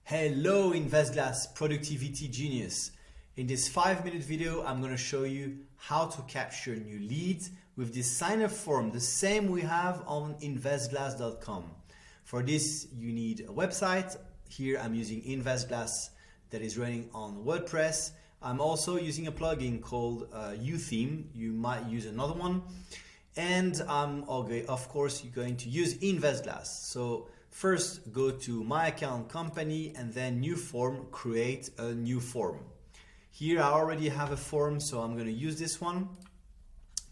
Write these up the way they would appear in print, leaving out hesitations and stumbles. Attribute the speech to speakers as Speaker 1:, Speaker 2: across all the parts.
Speaker 1: Hello InvestGlass Productivity Genius. In this 5-minute video, I'm going to show you how to capture new leads with this sign-up form, the same we have on investglass.com. For this, you need a website. Here I'm using InvestGlass that is running on WordPress. I'm also using a plugin called UTheme. You might use another one. And of course, you're going to use InvestGlass. So first, go to My Account Company and then New Form, create a new form. Here I already have a form, so I'm going to use this one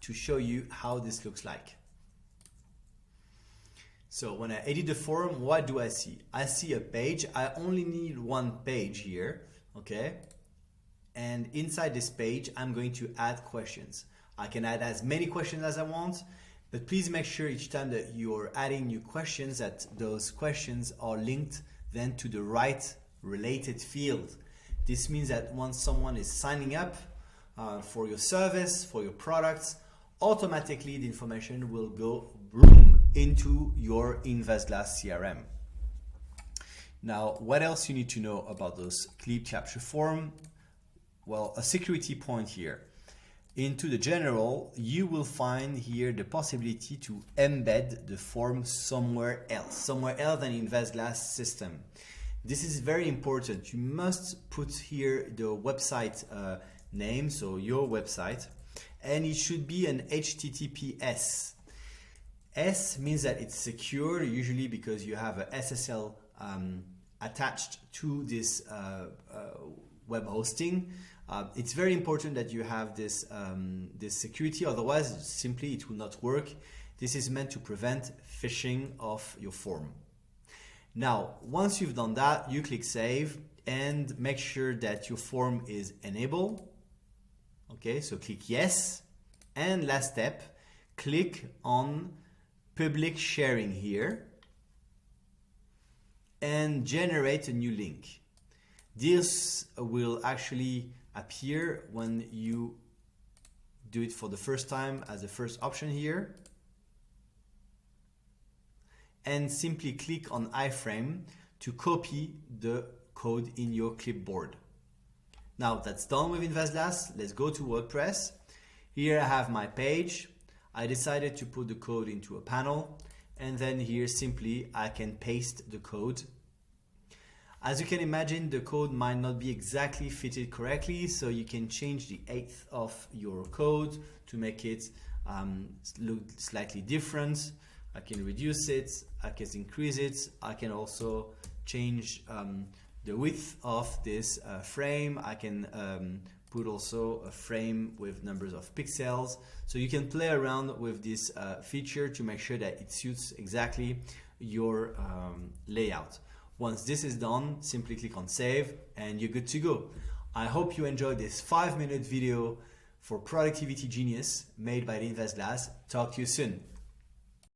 Speaker 1: to show you how this looks like. So when I edit the form, what do I see? I see a page. I only need one page here, okay? And inside this page, I'm going to add questions. I can add as many questions as I want, but please make sure each time that you're adding new questions that those questions are linked then to the right related field. This means that once someone is signing up for your service, for your products, automatically the information will go boom into your InvestGlass CRM. Now, what else you need to know about those clip capture form? Well, a security point here. Into the general, you will find here the possibility to embed the form somewhere else than InvestGlass system. This is very important. You must put here the website name, so your website, and it should be an HTTPS. S means that it's secure, usually because you have a SSL attached to this web hosting. It's very important that you have this security, otherwise simply it will not work. This is meant to prevent phishing of your form. Now, once you've done that, you click Save and make sure that your form is enabled. Okay, so click Yes. And last step, click on Public Sharing here and generate a new link. This will actually appear when you do it for the first time as the first option here, and simply click on iframe to copy the code in your clipboard. Now that's done with InvestGlass. Let's go to WordPress. Here I have my page. I decided to put the code into a panel, and then here simply I can paste the code. As you can imagine, the code might not be exactly fitted correctly, so you can change the height of your code to make it look slightly different. I can reduce it, I can increase it, I can also change the width of this frame. I can put also a frame with numbers of pixels. So you can play around with this feature to make sure that it suits exactly your layout. Once this is done, simply click on Save and you're good to go. I hope you enjoyed this 5-minute video for Productivity Genius made by InvestGlass. Talk to you soon.